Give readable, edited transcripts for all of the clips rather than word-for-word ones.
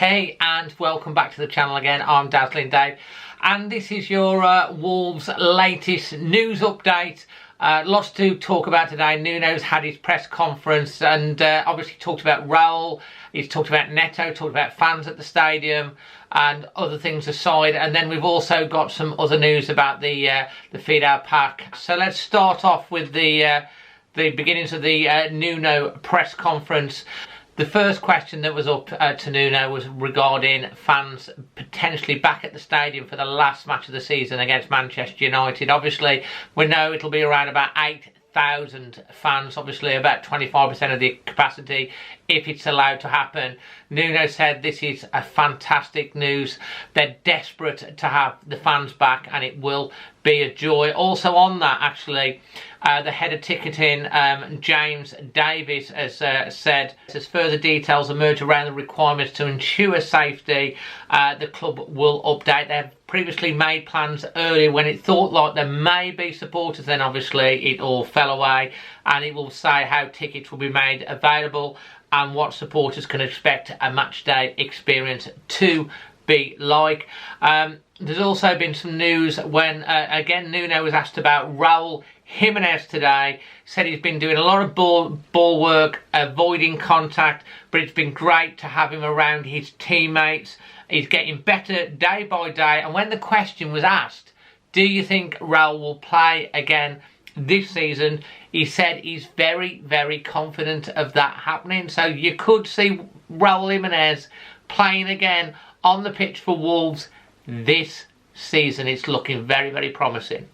Hey, and welcome back to the channel again. I'm Dazzling Dave, and this is your Wolves latest news update. Lots to talk about today. Nuno's had his press conference and obviously talked about Raul. He's talked about Neto, talked about fans at the stadium and other things aside. And then we've also got some other news about the feed our pack. So let's start off with the beginnings of the Nuno press conference. The first question that was up to Nuno was regarding fans potentially back at the stadium for the last match of the season against Manchester United. Obviously, we know it'll be around about 8,000 fans, obviously about 25% of the capacity, if it's allowed to happen. Nuno said this is a fantastic news. They're desperate to have the fans back and it will be a joy. Also on that, actually, the head of ticketing, James Davis, has said, as further details emerge around the requirements to ensure safety, the club will update. They've previously made plans earlier when it thought like there may be supporters, then obviously it all fell away, and it will say how tickets will be made available and what supporters can expect a match day experience to be like. There's also been some news when, again, Nuno was asked about Raul Jimenez today. Said he's been doing a lot of ball work, avoiding contact, but it's been great to have him around his teammates. He's getting better day by day. And when the question was asked, do you think Raul will play again this season, he said he's very, very confident of that happening. So you could see Raul Jimenez playing again on the pitch for Wolves this season. It's looking very, very promising.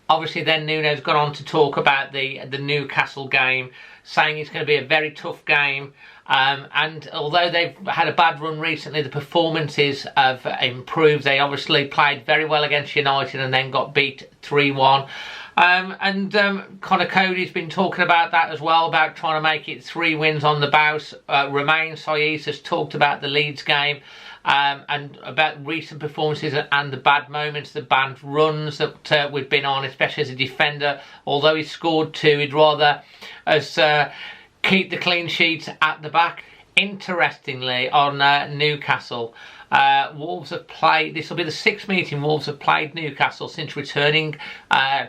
Obviously then Nuno's gone on to talk about the Newcastle game, saying it's going to be a very tough game. And although they've had a bad run recently, the performances have improved. They obviously played very well against United and then got beat 3-1. Connor Cody's been talking about that as well, about trying to make it 3 wins on the bounce. Romain Saïs has talked about the Leeds game and about recent performances and the bad moments, the bad runs that we've been on, especially as a defender. Although he scored 2, he'd rather us keep the clean sheets at the back. Interestingly, on Newcastle, Wolves have played, this will be the 6th meeting Wolves have played Newcastle since returning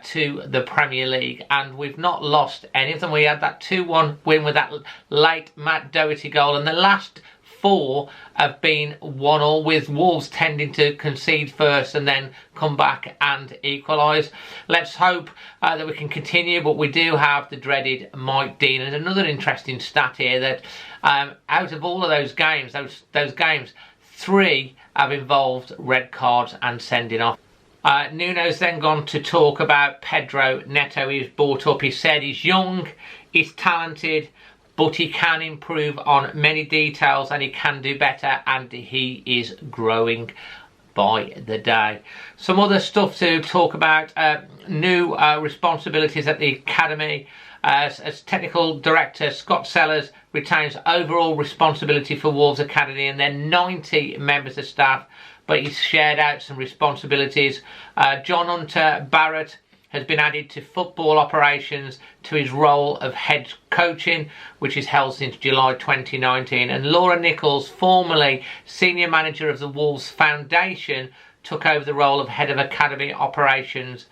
to the Premier League, and we've not lost any of them. We had that 2-1 win with that late Matt Doherty goal, and the last 4 have been 1-1, with Wolves tending to concede first and then come back and equalise. Let's hope that we can continue, but we do have the dreaded Mike Dean. And another interesting stat here, that out of all of those games, those games, 3 have involved red cards and sending off. Nuno's then gone to talk about Pedro Neto. He's brought up, he said he's young, he's talented, but he can improve on many details and he can do better, and he is growing by the day. Some other stuff to talk about, new responsibilities at the academy. As technical director, Scott Sellers retains overall responsibility for Wolves Academy and their 90 members of staff, but he's shared out some responsibilities. John Hunter Barrett has been added to football operations to his role of head coaching, which is held since July 2019. And Laura Nichols, formerly senior manager of the Wolves Foundation, took over the role of head of academy operations.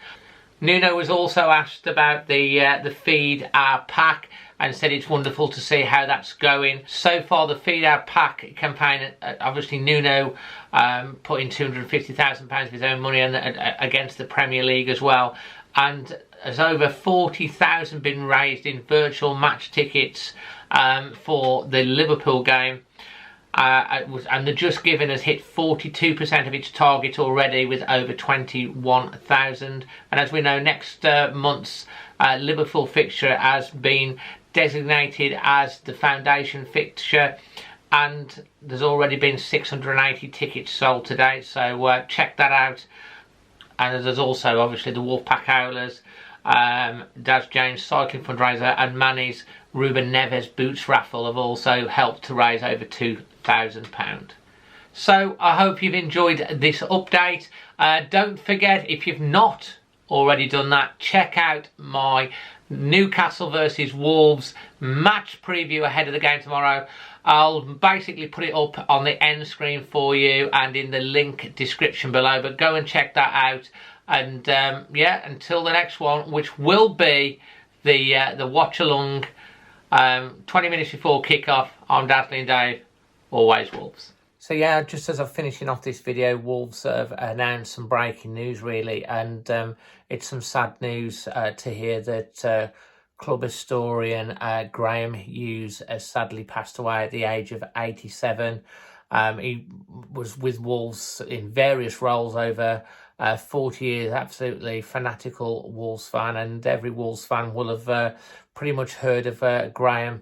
Nuno was also asked about the Feed Our Pack and said it's wonderful to see how that's going. So far, the Feed Our Pack campaign, obviously Nuno put in £250,000 of his own money against the Premier League as well. And has over 40,000 been raised in virtual match tickets for the Liverpool game. And the Just Giving has hit 42% of its target already, with over 21,000. And as we know, next month's Liverpool fixture has been designated as the foundation fixture, and there's already been 680 tickets sold today, so check that out. And there's also obviously the Wolfpack Howlers, Daz James Cycling Fundraiser and Manny's Ruben Neves Boots Raffle have also helped to raise over £2,000. So I hope you've enjoyed this update. Don't forget, if you've not already done that, check out my Newcastle versus Wolves match preview ahead of the game tomorrow. I'll basically put it up on the end screen for you and in the link description below, but go and check that out. And yeah, until the next one, which will be the watch along 20 minutes before kickoff, I'm Dazzling Dave, always Wolves. So yeah, just as I'm finishing off this video, Wolves have announced some breaking news really, and it's some sad news to hear that club historian Graham Hughes has sadly passed away at the age of 87. He was with Wolves in various roles over 40 years, absolutely fanatical Wolves fan, and every Wolves fan will have pretty much heard of Graham.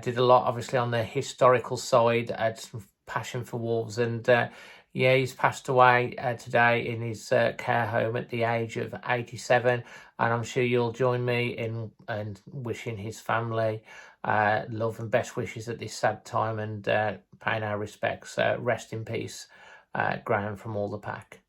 Did a lot obviously on the historical side, had some passion for Wolves, and yeah, he's passed away today in his care home at the age of 87, and I'm sure you'll join me in wishing his family love and best wishes at this sad time, and paying our respects. Rest in peace, Graham, from all the pack.